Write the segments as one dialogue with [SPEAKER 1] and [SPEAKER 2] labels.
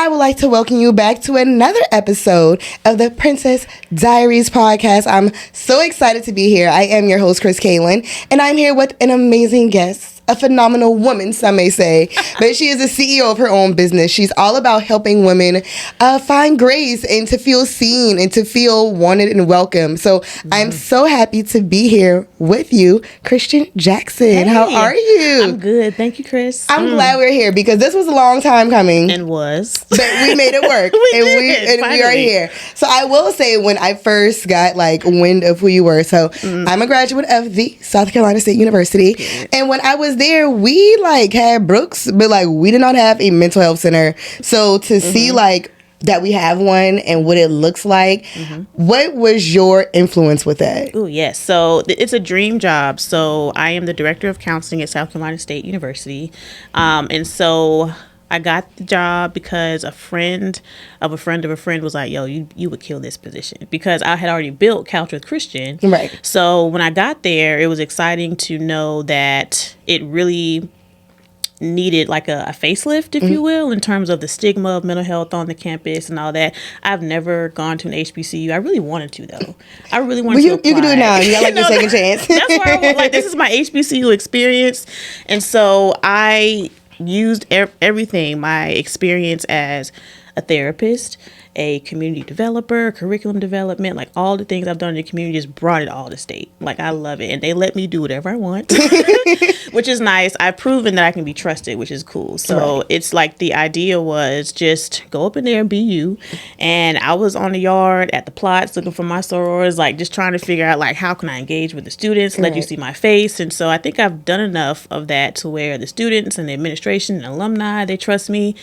[SPEAKER 1] I would like to welcome you back to another episode of the Princess Diaries podcast. I'm so excited to be here. I am your host, Kaylin, and I'm here with an amazing guest. A phenomenal woman, some may say, but she is the CEO of her own business. She's all about helping women find grace and to feel seen and to feel wanted and welcome. So I'm so happy to be here with you, Christian Jackson.
[SPEAKER 2] Hey,
[SPEAKER 1] how are you?
[SPEAKER 2] I'm good. Thank you, Kris.
[SPEAKER 1] I'm glad we're here because this was a long time coming.
[SPEAKER 2] And was.
[SPEAKER 1] But we made it work. We are here. So I will say when I first got wind of who you were, so I'm a graduate of the South Carolina State University. And when I was there, we had Brooks, but we did not have a mental health center. So to see that we have one and what it looks like, what was your influence with that?
[SPEAKER 2] Oh, yes. So it's a dream job. So I am the director of counseling at South Carolina State University. And so I got the job because a friend of a friend of a friend was like, yo, you would kill this position, because I had already built Couch with Christian.
[SPEAKER 1] Right.
[SPEAKER 2] So when I got there, it was exciting to know that it really needed a facelift, if you will, in terms of the stigma of mental health on the campus and all that. I've never gone to an HBCU. I really wanted to, though. I really wanted to apply.
[SPEAKER 1] You can do it now. You got your second chance.
[SPEAKER 2] That's why I this is my HBCU experience. And so I used everything, my experience as a therapist, a community developer, curriculum development, all the things I've done in the community, just brought it all to state. I love it. And they let me do whatever I want, which is nice. I've proven that I can be trusted, which is cool. So It's the idea was just go up in there and be you. And I was on the yard at the plots looking for my sorors, just trying to figure out how can I engage with the students, let you see my face. And so I think I've done enough of that to where the students and the administration and alumni, they trust me.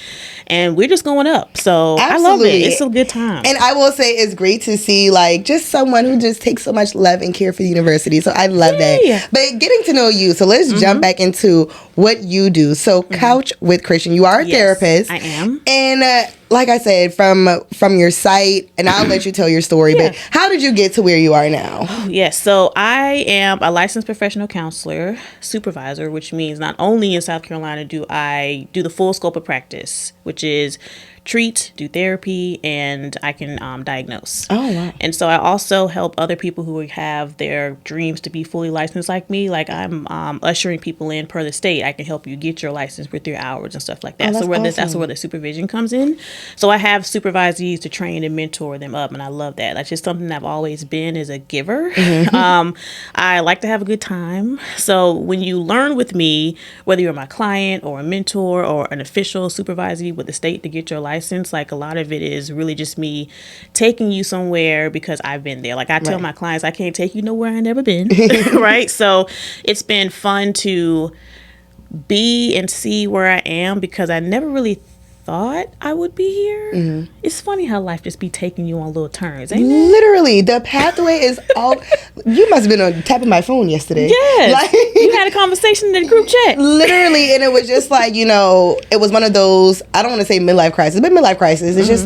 [SPEAKER 2] And we're just going up. So
[SPEAKER 1] Absolutely.
[SPEAKER 2] I love it. It's a good time.
[SPEAKER 1] And I will say it's great to see just someone who just takes so much love and care for the university. So I love that. But getting to know you, so let's jump back into what you do. So Couch with Christian, you are a therapist.
[SPEAKER 2] I am.
[SPEAKER 1] And like I said, from your site, and I'll let you tell your story, but how did you get to where you are now?
[SPEAKER 2] Yes, so I am a licensed professional counselor supervisor, which means not only in South Carolina do I do the full scope of practice, which is treat, do therapy, and I can diagnose.
[SPEAKER 1] Oh, wow.
[SPEAKER 2] And so I also help other people who have their dreams to be fully licensed like me. I'm ushering people in per the state. I can help you get your license with your hours and stuff like that.
[SPEAKER 1] That's
[SPEAKER 2] That's where the supervision comes in. So I have supervisees to train and mentor them up, and I love that. That's just something I've always been, as a giver. I like to have a good time. So when you learn with me, whether you're my client or a mentor or an official supervisee with the state to get your license, a lot of it is really just me taking you somewhere because I've been there. I tell my clients, I can't take you nowhere I've never been. Right? So it's been fun to be and see where I am, because I never really thought I would be here. It's funny how life just be taking you on little turns, ain't it?
[SPEAKER 1] Literally, the pathway is all. You must have been on tapping my phone yesterday.
[SPEAKER 2] Yes, you had a conversation in the group chat.
[SPEAKER 1] Literally, and it was just it was one of those, I don't want to say midlife crisis, but midlife crisis. It's just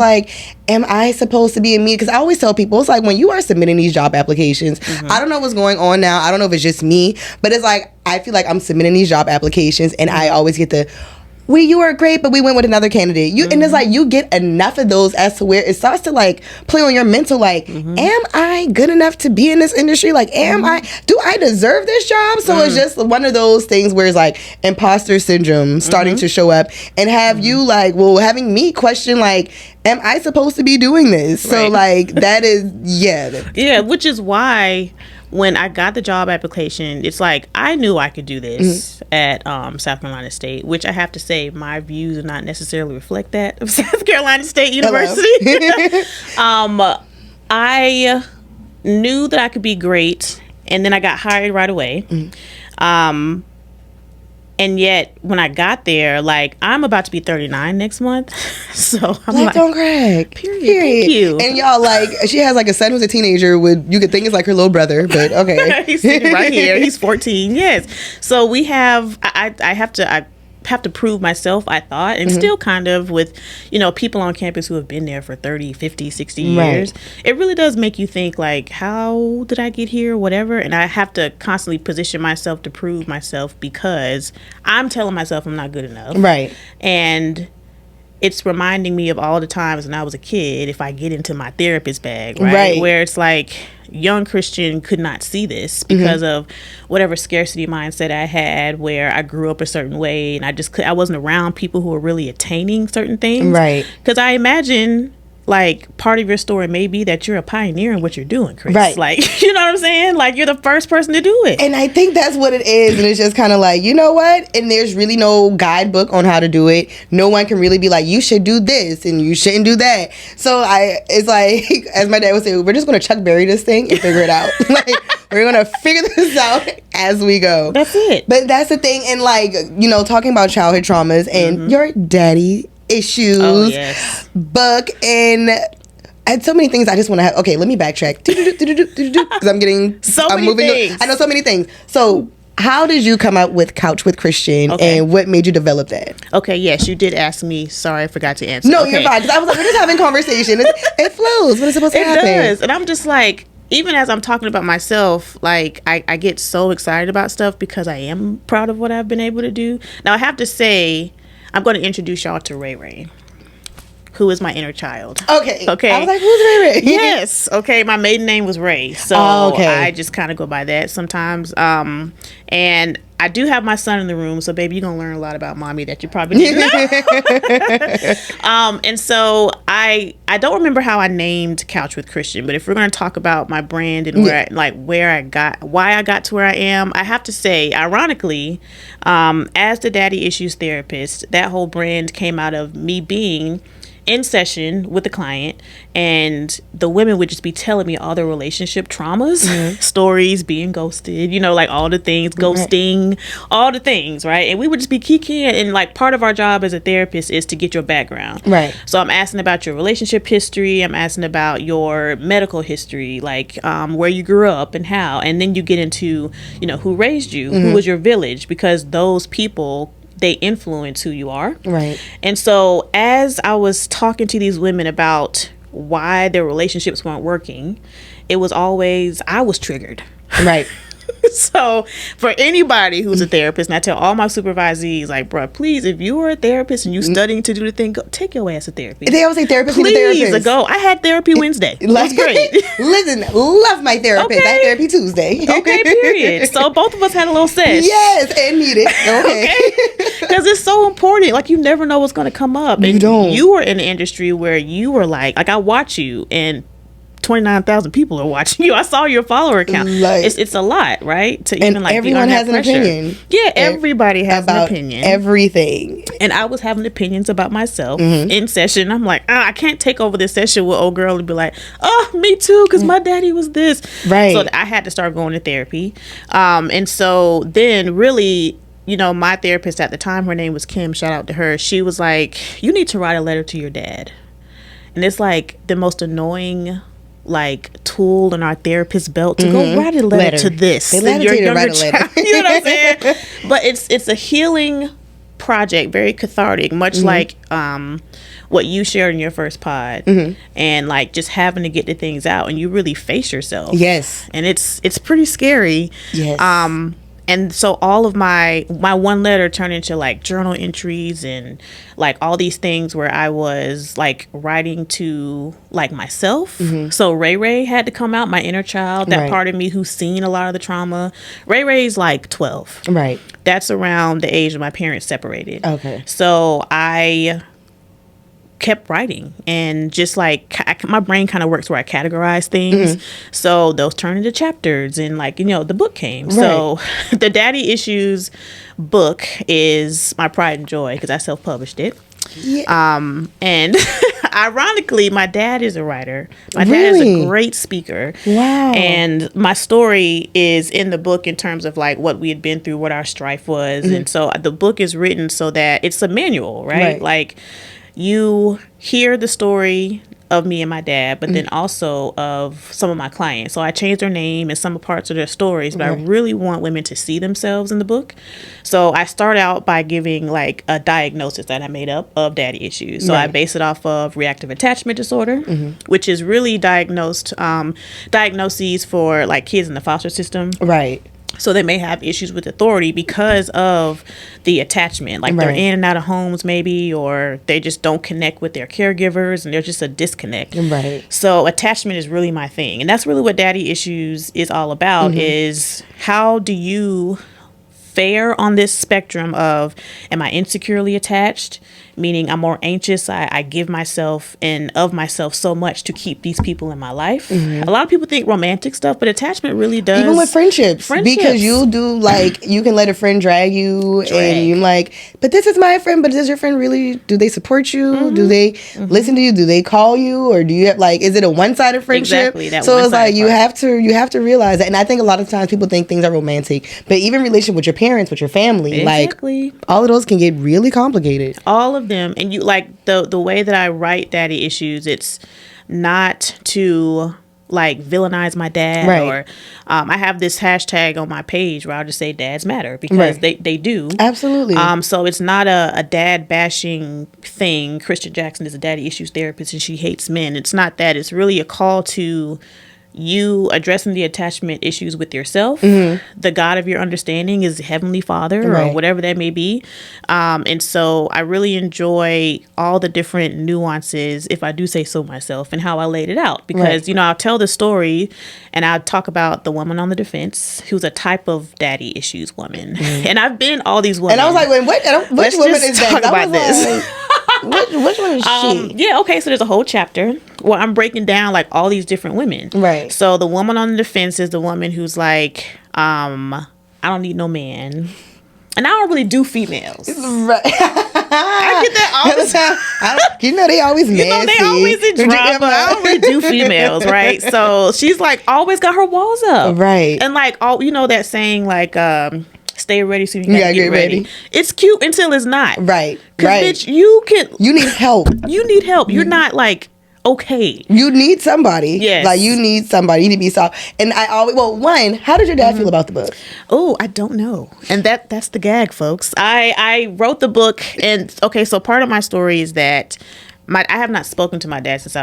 [SPEAKER 1] am I supposed to be in me? Because I always tell people, it's when you are submitting these job applications, I don't know what's going on now. I don't know if it's just me, but it's I feel like I'm submitting these job applications, and I always get the, you were great, but we went with another candidate. And it's you get enough of those as to where it starts to play on your mental, am I good enough to be in this industry? Do I deserve this job? So it's just one of those things where it's imposter syndrome starting to show up, and have you having me question am I supposed to be doing this? So that is,
[SPEAKER 2] yeah, which is why when I got the job application, it's I knew I could do this at South Carolina State, which I have to say my views do not necessarily reflect that of South Carolina State University. I knew that I could be great, and then I got hired right away. And yet, when I got there, I'm about to be 39 next month. So I'm
[SPEAKER 1] don't crack.
[SPEAKER 2] Period. Thank you.
[SPEAKER 1] And y'all, she has a son who's a teenager with, you could think it's her little brother, but okay.
[SPEAKER 2] He's sitting right here. He's 14. Yes. So we have, I have to prove myself, I thought, and still kind of with, people on campus who have been there for 30, 50, 60 years. It really does make you think how did I get here, whatever. And I have to constantly position myself to prove myself, because I'm telling myself I'm not good enough.
[SPEAKER 1] Right.
[SPEAKER 2] And it's reminding me of all the times when I was a kid, if I get into my therapist bag, right? Where it's like, young Christian could not see this because of whatever scarcity mindset I had, where I grew up a certain way, and I wasn't around people who were really attaining certain things.
[SPEAKER 1] Right.
[SPEAKER 2] Because I imagine, like, part of your story may be that you're a pioneer in what you're doing, Kris.
[SPEAKER 1] Right.
[SPEAKER 2] Like, you know what I'm saying? Like, you're the first person to do it.
[SPEAKER 1] And I think that's what it is. And it's just kind of like, you know what? And there's really no guidebook on how to do it. No one can really be like, you should do this and you shouldn't do that. So it's like, as my dad would say, we're just going to Chuck Berry this thing and figure it out. Like, we're going to figure this out as we go.
[SPEAKER 2] That's it.
[SPEAKER 1] But that's the thing. And like, you know, talking about childhood traumas and your daddy issues book, and I had so many things I just want to have. Okay, let me backtrack because I'm getting
[SPEAKER 2] many things.
[SPEAKER 1] I know so many things. So how did you come up with Couch with Christian, and what made you develop that?
[SPEAKER 2] Okay, yes, you did ask me. Sorry, I forgot to answer.
[SPEAKER 1] No, you're fine, because I was like, we're just having conversation. It flows when it's supposed to happen.
[SPEAKER 2] It does, and I'm just like, even as I'm talking about myself, like, I get so excited about stuff because I am proud of what I've been able to do. Now, I have to say, I'm going to introduce y'all to Rayne, who is my inner child. Okay.
[SPEAKER 1] I was like, who's Rayne?
[SPEAKER 2] Yes. Okay. My maiden name was Ray. So I just kind of go by that sometimes. And I do have my son in the room. So, baby, you're going to learn a lot about mommy that you probably didn't know. And so I don't remember how I named Couch with Christian, but if we're going to talk about my brand and why I got to where I am, I have to say, ironically, as the daddy issues therapist, that whole brand came out of me being in session with the client, and the women would just be telling me all their relationship traumas, stories, being ghosted, you know, like all the things, ghosting, all the things, right? And we would just be keying, and like part of our job as a therapist is to get your background. Right. So I'm asking about your relationship history, I'm asking about your medical history, like where you grew up and how, and then you get into, you know, who raised you, who was your village, because those people, they influence who you are. Right. And so as I was talking to these women about why their relationships weren't working, it was always, I was triggered. Right. So for anybody who's a therapist, and I tell all my supervisees, like, bro, please, if you are a therapist and you studying to do the thing, go take your ass to therapy. They always say therapist. Please go. I had therapy Wednesday. That's great. Listen, love my therapist. I had therapy Tuesday. Okay, period. So both of us had a little sesh. Yes, and needed. Okay. Because it's so important. Like, you never know what's going to come up. And you don't. You were in an industry where you were like I watch you, and 29,000 people are watching you. I saw your follower count. Like, it's a lot, right? To even like everyone has an opinion. Yeah, everybody has an opinion. Everything. And I was having opinions about myself in session. I'm like, I can't take over this session with old girl and be like, oh, me too, because my daddy was this. Right. So I had to start going to therapy. And so then really, you know, my therapist at the time, her name was Kim, shout out to her. She was like, you need to write a letter to your dad. And it's like the most annoying like tool in our therapist belt to go write a letter to this. They let your younger child. You know what I'm saying? But it's a healing project, very cathartic, much like what you shared in your first pod, and like just having to get the things out, and you really face yourself. Yes, and it's pretty scary. Yes. And so all of my one letter turned into like journal entries and like all these things where I was like writing to like myself. So Ray had to come out, my inner child, that part of me who's seen a lot of the trauma. Ray's like 12. Right. That's around the age of my parents separated. Okay. So I kept writing, and just like my brain kind of works where I categorize things, so those turn into chapters, and like, you know, the book came. So the Daddy Issues book is my pride and joy because I self-published it. And ironically, my dad is a writer. My dad is a great speaker. Wow. And my story is in the book in terms of like what we had been through, what our strife was. And so the book is written so that it's a manual, right? Like, you hear the story of me and my dad, but then also of some of my clients. So I changed their name and some parts of their stories, but I really want women to see themselves in the book. So I start out by giving like a diagnosis that I made up of daddy issues. So I base it off of reactive attachment disorder, which is really diagnoses for like kids in the foster system. Right. So they may have issues with authority because of the attachment. Like they're in and out of homes maybe, or they just don't connect with their caregivers and there's just a disconnect.
[SPEAKER 1] Right.
[SPEAKER 2] So attachment is really my thing. And that's really what daddy issues is all about, is how do you fare on this spectrum of, am I insecurely attached? Meaning I'm more anxious. I give myself and of myself so much to keep these people in my life. A lot of people think romantic stuff, but attachment really does.
[SPEAKER 1] Even with friendships. Because you do, like, you can let a friend drag you and you're like, but this is my friend, but does your friend really, do they support you? Do they listen to you? Do they call you? Or do you have, like, is it a one-sided friendship?
[SPEAKER 2] Exactly.
[SPEAKER 1] So it's like, you have to realize that. And I think a lot of times people think things are romantic, but even relationship with your parents, with your family, like, all of those can get really complicated.
[SPEAKER 2] All of them. And you, like, the way that I write daddy issues, it's not to, like, villainize my dad, or I have this hashtag on my page where I'll just say dads matter, because they do.
[SPEAKER 1] Absolutely.
[SPEAKER 2] So it's not a dad bashing thing. Kristen Jackson is a daddy issues therapist and she hates men. It's not that. It's really a call to you addressing the attachment issues with yourself. The God of your understanding is Heavenly Father, or whatever that may be. And so I really enjoy all the different nuances, if I do say so myself, and how I laid it out. Because, you know, I'll tell the story and I'll talk about the woman on the defense, who's a type of daddy issues woman. And I've been all these women.
[SPEAKER 1] And I was like, wait, which woman is that?
[SPEAKER 2] Talk about this.
[SPEAKER 1] Like, which one is she?
[SPEAKER 2] Yeah, okay, so there's a whole chapter where I'm breaking down, like, all these different women.
[SPEAKER 1] Right.
[SPEAKER 2] So the woman on the defense is the woman who's like, I don't need no man. And I don't really do females.
[SPEAKER 1] Right.
[SPEAKER 2] I get that all the time.
[SPEAKER 1] You know, they always messy.
[SPEAKER 2] You know, they always in drama. I don't really do females, right? So she's, like, always got her walls up.
[SPEAKER 1] Right.
[SPEAKER 2] And, like, all, you know that saying, like, stay ready so you can get ready. It's cute until it's not.
[SPEAKER 1] Right.
[SPEAKER 2] Because,
[SPEAKER 1] right.
[SPEAKER 2] bitch, you need
[SPEAKER 1] help.
[SPEAKER 2] You need help. You're not, like, okay.
[SPEAKER 1] You need somebody.
[SPEAKER 2] Yes.
[SPEAKER 1] Like, you need somebody. You need to be soft. And I always, well, one, how did your dad feel about the book?
[SPEAKER 2] Oh, I don't know. And that's the gag, folks. I wrote the book, and okay, so part of my story is that I have not spoken to my dad since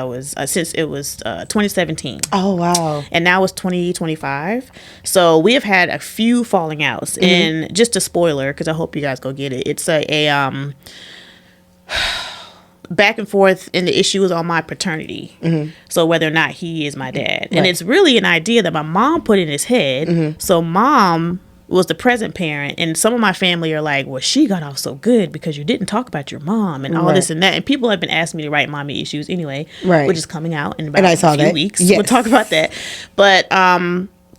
[SPEAKER 2] it was 2017.
[SPEAKER 1] Oh, wow.
[SPEAKER 2] And now it's 2025. So we have had a few falling outs. And just a spoiler, because I hope you guys go get it. It's a back and forth, and the issue is on my paternity. So whether or not he is my dad. And it's really an idea that my mom put in his head. So mom was the present parent, and some of my family are like, well, she got off so good because you didn't talk about your mom and all this and that. And people have been asking me to write mommy issues anyway, which is coming out in about a few weeks. Yes. We'll talk about that. But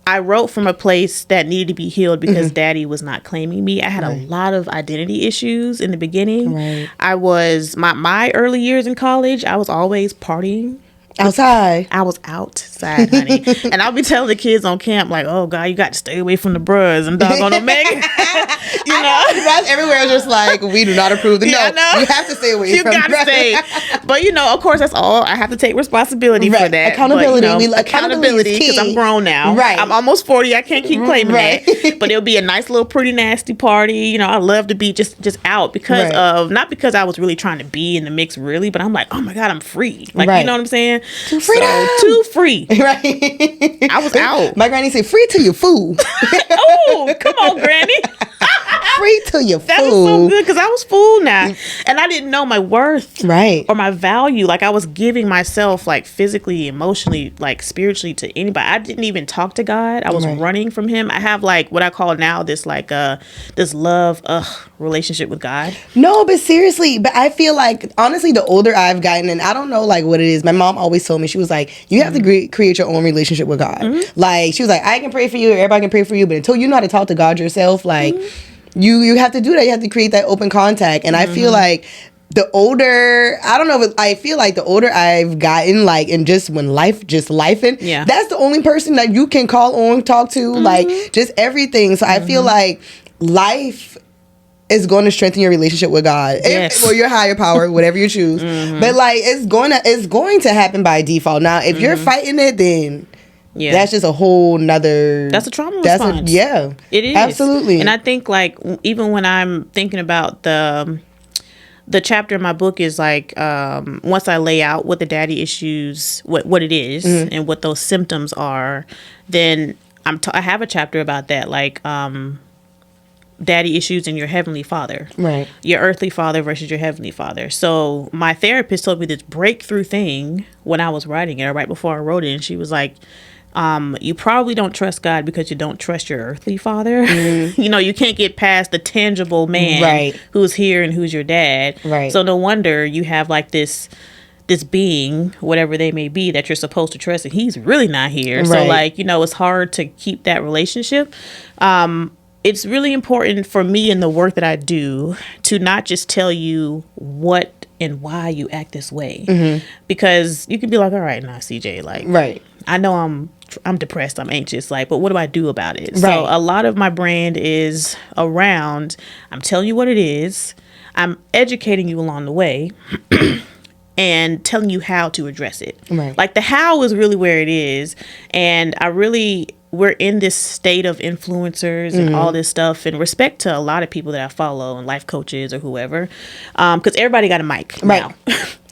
[SPEAKER 2] I wrote from a place that needed to be healed because daddy was not claiming me. I had a lot of identity issues in the beginning. I was, my early years in college, I was always partying.
[SPEAKER 1] Outside.
[SPEAKER 2] I was outside, honey. And I'll be telling the kids on camp, like, oh, God, you got to stay away from the bros and doggone Omega. You know?
[SPEAKER 1] That's everywhere is just like, we do not approve. No, you have to stay away from the bros. You got to stay.
[SPEAKER 2] But, you know, of course, that's all. I have to take responsibility for that.
[SPEAKER 1] Accountability.
[SPEAKER 2] But, you know, accountability, because I'm grown now.
[SPEAKER 1] Right.
[SPEAKER 2] I'm almost 40. I can't keep claiming that. But it'll be a nice little pretty nasty party. You know, I love to be just out because of, not because I was really trying to be in the mix, really, but I'm like, oh, my God, I'm free. Like, you know what I'm saying?
[SPEAKER 1] Too freedom.
[SPEAKER 2] Too free.
[SPEAKER 1] Right.
[SPEAKER 2] I was out.
[SPEAKER 1] My granny said, free till you fool.
[SPEAKER 2] Oh, come on, granny.
[SPEAKER 1] Free till you fool.
[SPEAKER 2] That was so good because I was fool now. And I didn't know my worth.
[SPEAKER 1] Right.
[SPEAKER 2] Or my value. Like, I was giving myself, like, physically, emotionally, like, spiritually to anybody. I didn't even talk to God. I was running from him. I have, like, what I call now this, like, this love relationship with God. No,
[SPEAKER 1] but seriously, but I feel like, honestly, the older I've gotten, and I don't know, like, what it is. My mom always told me, she was like, you have to create your own relationship with God. Like, she was like, I can pray for you, everybody can pray for you, but until you know how to talk to God yourself, like, you have to do that. You have to create that open contact. And I feel like the older, I don't know, if I feel like the older I've gotten, like, and just when life just lifing, that's the only person that you can call on, talk to, like, just everything. So I feel like life is going to strengthen your relationship with God, or your higher power, whatever you choose. But, like, it's going to happen by default. Now, if you're fighting it, then that's just a whole nother.
[SPEAKER 2] That's a trauma response. It is,
[SPEAKER 1] absolutely.
[SPEAKER 2] And I think, like, even when I'm thinking about the chapter in my book is like, once I lay out what the daddy issues, what it is, and what those symptoms are, then I have a chapter about that, like daddy issues and your heavenly father,
[SPEAKER 1] right?
[SPEAKER 2] Your earthly father versus your heavenly father. So my therapist told me this breakthrough thing when I was writing it, or right before I wrote it, and she was like, you probably don't trust God because you don't trust your earthly father. You know, you can't get past the tangible man,
[SPEAKER 1] right,
[SPEAKER 2] who's here and who's your dad,
[SPEAKER 1] right?
[SPEAKER 2] So no wonder you have like this being, whatever they may be, that you're supposed to trust, and he's really not here, right. So like, you know, it's hard to keep that relationship. It's really important for me in the work that I do to not just tell you what and why you act this way, because you can be like, all right, nah, CJ, like,
[SPEAKER 1] right,
[SPEAKER 2] I know I'm depressed, I'm anxious, like, but what do I do about it? Right. So a lot of my brand is around, I'm telling you what it is, I'm educating you along the way, and telling you how to address it. Right. Like the how is really where it is, and we're in this state of influencers and all this stuff, and respect to a lot of people that I follow and life coaches or whoever, because everybody got a mic now.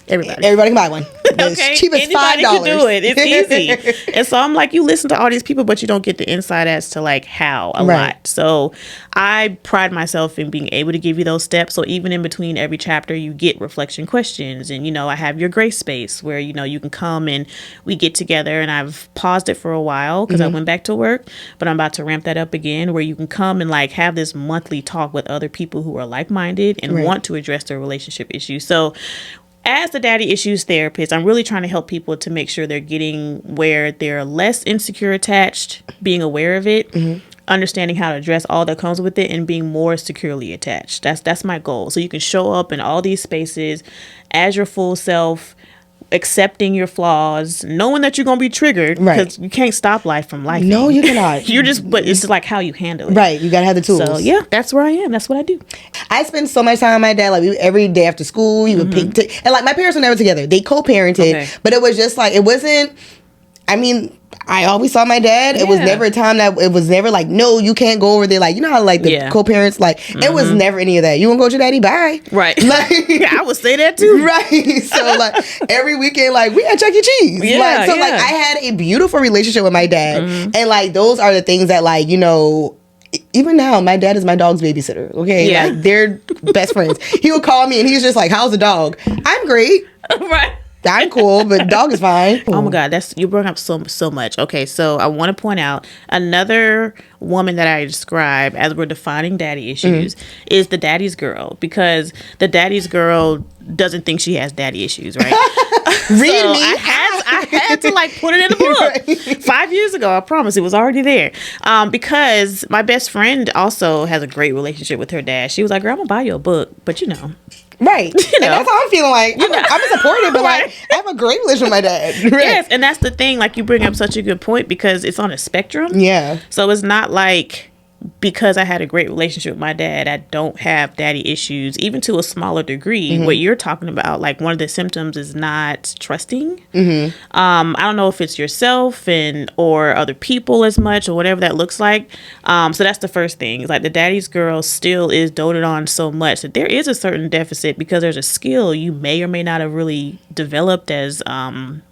[SPEAKER 2] Everybody can buy one.
[SPEAKER 1] Okay, cheap as
[SPEAKER 2] anybody
[SPEAKER 1] $5.
[SPEAKER 2] can do it. It's easy. And so I'm like, you listen to all these people, but you don't get the insight as to like how a lot. So I pride myself in being able to give you those steps. So even in between every chapter, you get reflection questions, and you know, I have your grace space where, you know, you can come and we get together. And I've paused it for a while because I went back to work, but I'm about to ramp that up again, where you can come and like have this monthly talk with other people who are like-minded and want to address their relationship issues. So as the daddy issues therapist, I'm really trying to help people to make sure they're getting where they're less insecure attached, being aware of it, understanding how to address all that comes with it, and being more securely attached. That's my goal. So you can show up in all these spaces as your full self, accepting your flaws, knowing that you're going to be triggered, because you can't stop life from life.
[SPEAKER 1] No, you cannot.
[SPEAKER 2] But it's just like how you handle it.
[SPEAKER 1] Right. You got to have the tools.
[SPEAKER 2] So yeah, that's where I am. That's what I do.
[SPEAKER 1] I spend so much time with my dad. Like every day after school, he would pick, and like my parents were never together. They co-parented, but it was just like, it wasn't, I mean, I always saw my dad. It was never a time that it was never like, no, you can't go over there. Like, you know how like the co-parents, like it was never any of that. You want to go with your daddy? Bye.
[SPEAKER 2] Right.
[SPEAKER 1] Like,
[SPEAKER 2] I would say that too.
[SPEAKER 1] Right. So like every weekend, like we had Chuck E. Cheese.
[SPEAKER 2] Yeah,
[SPEAKER 1] like, so like I had a beautiful relationship with my dad. And like those are the things that like, you know, even now, my dad is my dog's babysitter. Okay. Yeah. Like they're best friends. He would call me and he's just like, how's the dog? I'm great.
[SPEAKER 2] Right.
[SPEAKER 1] I'm cool, but dog is fine.
[SPEAKER 2] Oh my God, you bring up so much. Okay, so I want to point out another woman that I describe as we're defining daddy issues is the daddy's girl, because the daddy's girl doesn't think she has daddy issues, right?
[SPEAKER 1] Read me.
[SPEAKER 2] I had to like put it in the book. Right. 5 years ago, I promise it was already there. Because my best friend also has a great relationship with her dad. She was like, girl, I'm gonna buy you a book, but you know.
[SPEAKER 1] Right. You know. And that's how I'm feeling like. I'm supportive, but like I have a great relationship with my dad. Right.
[SPEAKER 2] Yes, and that's the thing. Like you bring up such a good point, because it's on a spectrum.
[SPEAKER 1] Yeah.
[SPEAKER 2] So it's not like because I had a great relationship with my dad, I don't have daddy issues, even to a smaller degree. What you're talking about, like one of the symptoms is not trusting. I don't know if it's yourself or other people as much, or whatever that looks like. So that's the first thing. It's like the daddy's girl still is doted on so much that there is a certain deficit, because there's a skill you may or may not have really developed as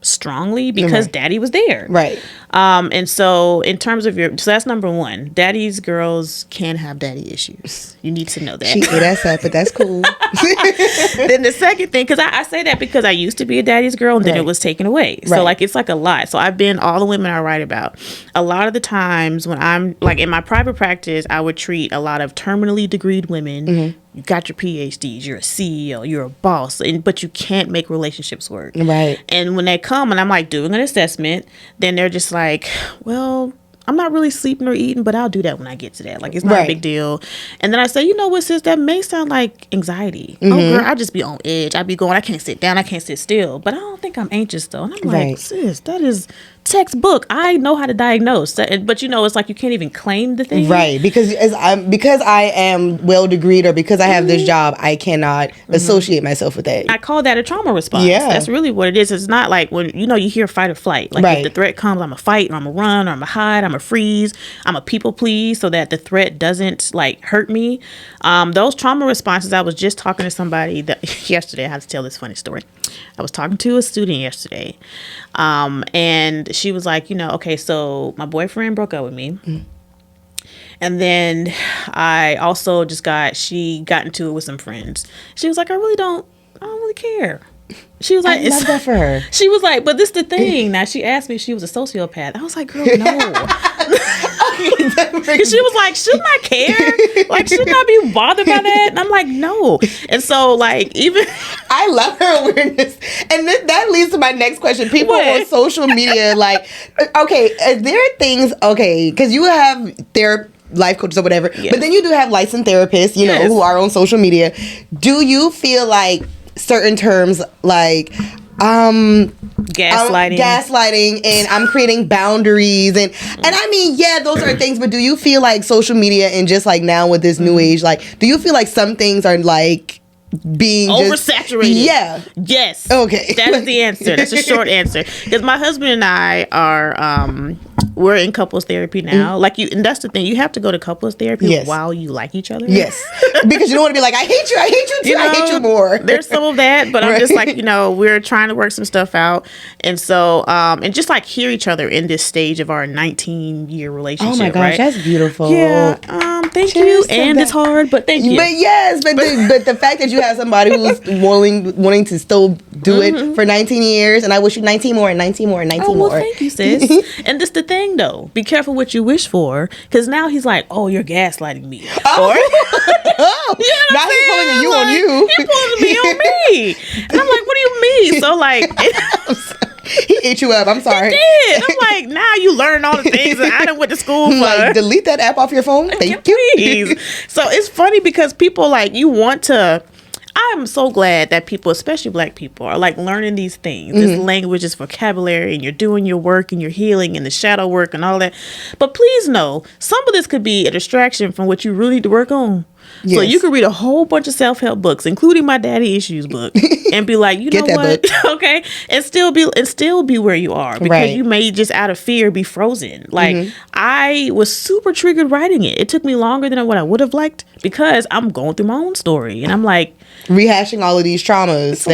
[SPEAKER 2] strongly because daddy was there. Right. And so in terms of so that's number one. Daddy's girls can have daddy issues. You need to know that.
[SPEAKER 1] She ate us up, but that's cool.
[SPEAKER 2] Then the second thing, because I say that because I used to be a daddy's girl, and then it was taken away. So like it's like a lot. So I've been all the women I write about. A lot of the times when I'm like in my private practice, I would treat a lot of terminally degreed women. You got your PhDs, you're a CEO, you're a boss, but you can't make relationships work. Right. And when they come and I'm like doing an assessment, then they're just like, well, I'm not really sleeping or eating, but I'll do that when I get to that. Like, it's not a big deal. And then I say, you know what, sis, that may sound like anxiety. Oh, girl, I just be on edge. I be going, I can't sit down, I can't sit still. But I don't think I'm anxious, though. And I'm like, sis, that is textbook. I know how to diagnose. But, you know, it's like you can't even claim the thing.
[SPEAKER 1] Right. Because I am well-degreed, or because I have this job, I cannot associate myself with that.
[SPEAKER 2] I call that a trauma response. Yeah. That's really what it is. It's not like when, you know, you hear fight or flight. Like if the threat comes, I'm a fight, or I'm a run, or I'm a hide, I'm a freeze, I'm a people please so that the threat doesn't like hurt me. Those trauma responses, I was just talking to somebody yesterday. I had to tell this funny story. I was talking to a student yesterday, and she was like, okay, so my boyfriend broke up with me. And then I also she got into it with some friends. She was like, I don't really care. She was like,
[SPEAKER 1] I love that for her.
[SPEAKER 2] She was like, but this the thing. Now she asked me if she was a sociopath. I was like, girl, no. She was like, shouldn't I care? Like, shouldn't I be bothered by that? And I'm like, no. And so, like, even
[SPEAKER 1] I love her awareness, and that leads to my next question. People on social media, like, okay, there are things, okay, because you have their life coaches or whatever, but then you do have licensed therapists, you know, who are on social media. Do you feel like certain terms like gaslighting and I'm creating boundaries and I mean, yeah, those are things, but do you feel like social media and just like now with this new age, like, do you feel like some things are like being
[SPEAKER 2] oversaturated?
[SPEAKER 1] Yeah.
[SPEAKER 2] Yes.
[SPEAKER 1] Okay.
[SPEAKER 2] That's the answer. That's a short answer. Because my husband and I are we're in couples therapy now. Like and that's the thing. You have to go to couples therapy while you like each other.
[SPEAKER 1] Yes. Because you don't want to be like, I hate you too, I hate you more.
[SPEAKER 2] There's some of that, but I'm just like, we're trying to work some stuff out. And so, and just like hear each other in this stage of our 19-year relationship.
[SPEAKER 1] Oh my gosh, that's beautiful.
[SPEAKER 2] Yeah. Thank you. And it's hard, but thank you.
[SPEAKER 1] But yes, but the fact that you have somebody who's wanting to still do it for 19 years, and I wish you 19 more and 19 more and 19 more.
[SPEAKER 2] Thank you, sis. And this the thing though. Be careful what you wish for, because now he's like, oh, you're gaslighting me. Or
[SPEAKER 1] now he's pulling you on you.
[SPEAKER 2] He's pulling me on me. And I'm like, what do you mean? So like
[SPEAKER 1] he ate you up. I'm sorry.
[SPEAKER 2] He did. I'm like, now you learn all the things that I done went to school for.
[SPEAKER 1] Like, delete that app off your phone. Thank you.
[SPEAKER 2] So it's funny because people like, you want to. I'm so glad that people, especially Black people, are like learning these things, this language, this vocabulary, and you're doing your work and you're healing and the shadow work and all that. But please know, some of this could be a distraction from what you really need to work on. Yes. So you could read a whole bunch of self-help books, including my Daddy Issues book, and be like, you know what? Okay. And still be where you are, because you may just out of fear be frozen. Like I was super triggered writing it. It took me longer than what I would have liked, because I'm going through my own story and I'm like
[SPEAKER 1] rehashing all of these traumas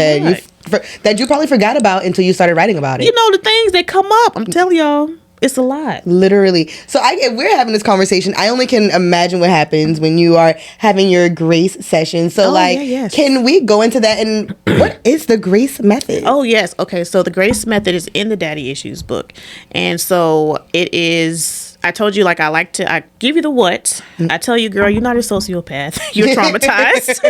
[SPEAKER 1] that you probably forgot about until you started writing about it.
[SPEAKER 2] The things that come up, I'm telling y'all. It's a lot.
[SPEAKER 1] Literally. So if we're having this conversation, I only can imagine what happens when you are having your grace session. So can we go into that? And what is the grace method?
[SPEAKER 2] Oh, yes. Okay. So the grace method is in the Daddy Issues book. And so it is, I told you, like, I give you the what. I tell you, girl, you're not a sociopath. You're traumatized.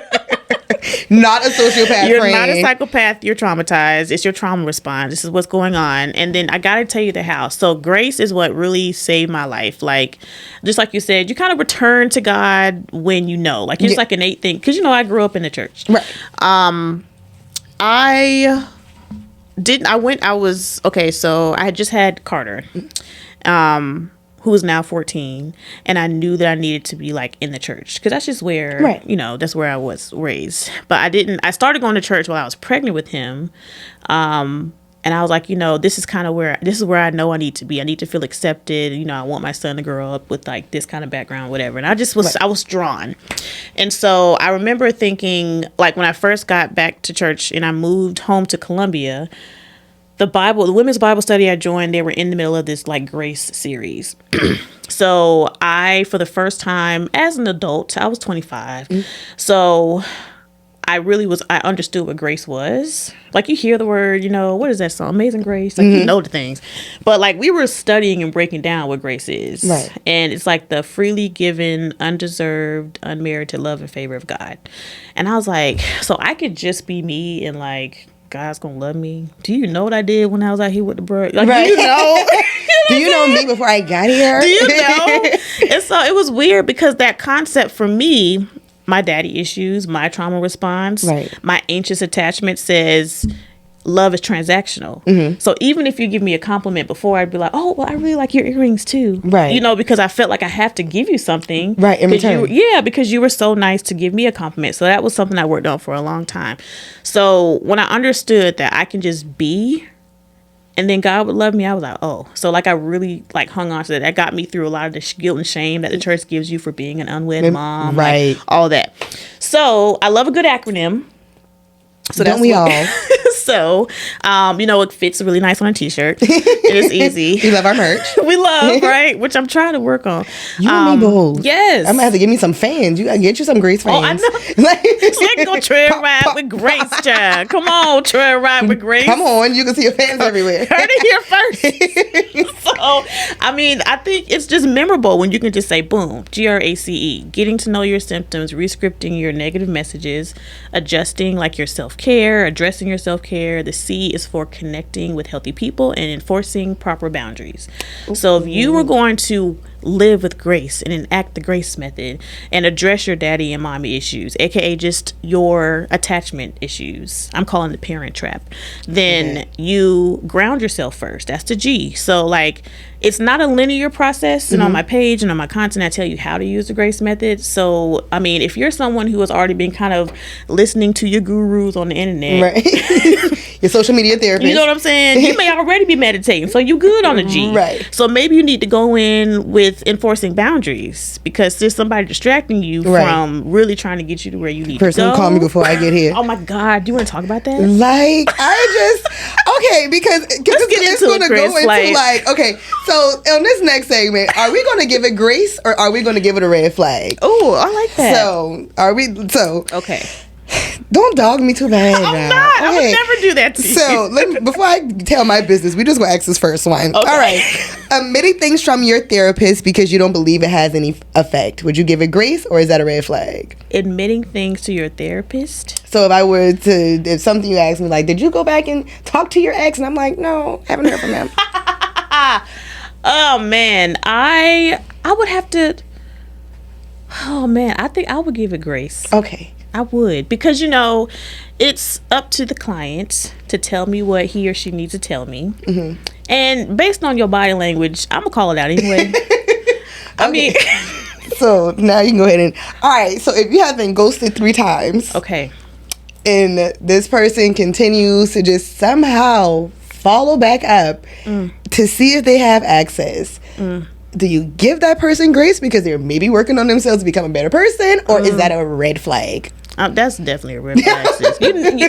[SPEAKER 1] Not a sociopath.
[SPEAKER 2] You're not a psychopath. You're traumatized. It's your trauma response. This is what's going on. And then I got to tell you the how. So grace is what really saved my life. Like, just like you said, you kind of return to God when like it's like an innate thing. Because, I grew up in the church. Right. So I had just had Carter. Who is now 14, and I knew that I needed to be like in the church, because that's just where that's where I was raised. But I started going to church while I was pregnant with him, and I was like, this is where I know I need to be. I need to feel accepted. I want my son to grow up with like this kind of background, whatever. And I just was I was drawn. And so I remember thinking, like, when I first got back to church and I moved home to Columbia, the women's Bible study I joined, they were in the middle of this like grace series. So for the first time as an adult, I was 25. So I understood what grace was. Like, you hear the word, what is that song? Amazing Grace. Like, you know the things. But like, we were studying and breaking down what grace is. Right. And it's like the freely given, undeserved, unmerited love and favor of God. And I was like, so I could just be me and like, God's gonna love me. Do you know what I did when I was out here with the bird? Like, do you know?
[SPEAKER 1] Do you know me before I got here?
[SPEAKER 2] Do you know? And so it was weird, because that concept for me, my daddy issues, my trauma response, my anxious attachment says love is transactional. So even if you give me a compliment before, I'd be like, oh, well, I really like your earrings too. Right. Because I felt like I have to give you something.
[SPEAKER 1] Right, in return.
[SPEAKER 2] Because you were so nice to give me a compliment. So that was something I worked on for a long time. So when I understood that I can just be, and then God would love me, I was like, oh. So like, I really like hung on to that. That got me through a lot of the guilt and shame that the church gives you for being an unwed mom. Right. Like, all that. So I love a good acronym. So
[SPEAKER 1] don't we all?
[SPEAKER 2] So, it fits really nice on a t-shirt. It is easy.
[SPEAKER 1] We love our merch.
[SPEAKER 2] We love, right? Which I'm trying to work on.
[SPEAKER 1] You and me both.
[SPEAKER 2] Yes.
[SPEAKER 1] I'm gonna have to give me some fans. You gotta get you some Grace fans.
[SPEAKER 2] Oh, I know. Let's go trail ride with Grace, child. Come on, trail ride with Grace.
[SPEAKER 1] Come on, you can see your fans everywhere.
[SPEAKER 2] Heard it here first. So, I think it's just memorable when you can just say, boom, GRACE, getting to know your symptoms, rescripting your negative messages, adjusting like your self-care, addressing your self-care. The C is for connecting with healthy people and enforcing proper boundaries. Ooh. So if you were going to live with grace and enact the grace method and address your daddy and mommy issues, aka just your attachment issues, I'm calling the parent trap, then you ground yourself first. That's the G. So like, it's not a linear process, and on my page and on my content I tell you how to use the grace method. So I mean, if you're someone who has already been kind of listening to your gurus on the internet,
[SPEAKER 1] right? Your social media therapist,
[SPEAKER 2] you know what I'm saying, you may already be meditating, so you good on the G,
[SPEAKER 1] right? So
[SPEAKER 2] maybe you need to go in with enforcing boundaries because there's somebody distracting you from really trying to get you to where you need to go.
[SPEAKER 1] Person call me before I get here.
[SPEAKER 2] Oh my God, do you want to talk about that?
[SPEAKER 1] Like, because it's going to go into like, okay, so on this next segment, are we going to give it grace or are we going to give it a red flag?
[SPEAKER 2] Oh, I like that.
[SPEAKER 1] So
[SPEAKER 2] okay.
[SPEAKER 1] Don't dog me too bad.
[SPEAKER 2] I'm not. Okay. I would never do that to you.
[SPEAKER 1] So before I tell my business, we just gonna ask this first one. Okay. All right. Admitting things from your therapist because you don't believe it has any effect. Would you give it grace or is that a red flag?
[SPEAKER 2] Admitting things to your therapist.
[SPEAKER 1] So if something you ask me like, did you go back and talk to your ex? And I'm like, no, haven't heard from him.
[SPEAKER 2] Oh man, I would have to. Oh man, I think I would give it grace.
[SPEAKER 1] Okay.
[SPEAKER 2] I would, because it's up to the client to tell me what he or she needs to tell me, and based on your body language, I'm gonna call it out anyway. I mean,
[SPEAKER 1] so now you can go ahead and all right. So if you have been ghosted 3 times,
[SPEAKER 2] okay,
[SPEAKER 1] and this person continues to just somehow follow back up to see if they have access. Do you give that person grace because they're maybe working on themselves to become a better person, or is that a red flag?
[SPEAKER 2] That's definitely a red flag, sis.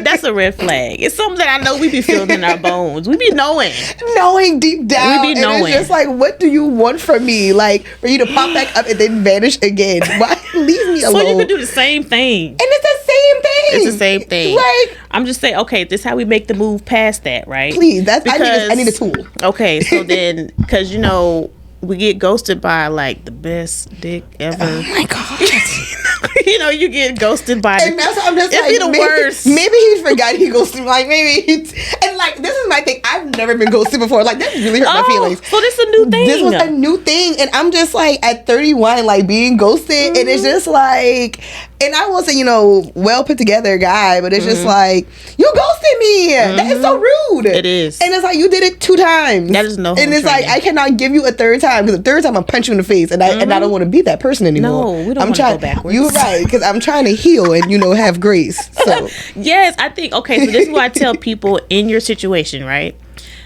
[SPEAKER 2] That's a red flag. It's something that I know we be feeling in our bones. We be knowing
[SPEAKER 1] deep down.
[SPEAKER 2] We be knowing.
[SPEAKER 1] And it's just like, what do you want from me? Like, for you to pop back up and then vanish again? Why leave me alone?
[SPEAKER 2] So you can do the same thing.
[SPEAKER 1] And it's the same thing.
[SPEAKER 2] It's the same thing.
[SPEAKER 1] Like,
[SPEAKER 2] I'm just saying, okay, this is how we make the move past that, right?
[SPEAKER 1] Please, I need a tool.
[SPEAKER 2] Okay, so then, because we get ghosted by like the best dick ever.
[SPEAKER 1] Oh my God.
[SPEAKER 2] You get ghosted by
[SPEAKER 1] and that's I'm just
[SPEAKER 2] it'd be the worst.
[SPEAKER 1] Maybe he forgot he ghosted me. Like and like this is my thing. I've never been ghosted before. Like that really hurt my feelings.
[SPEAKER 2] So this is a new thing.
[SPEAKER 1] This was a new thing, and I'm just like at 31, like being ghosted, and it's just like, and I wasn't, well put together guy, but it's just like, you ghosted me. That is so rude.
[SPEAKER 2] It is,
[SPEAKER 1] and it's like you did it 2 times.
[SPEAKER 2] That is no.
[SPEAKER 1] And it's
[SPEAKER 2] training.
[SPEAKER 1] like I cannot give you a 3rd time because the 3rd time I punch you in the face, and I don't want to be that person anymore.
[SPEAKER 2] No, we don't want to go backwards.
[SPEAKER 1] You're right, because I'm trying to heal and have grace. So
[SPEAKER 2] yes, I think okay. So this is what I tell people in your situation, right?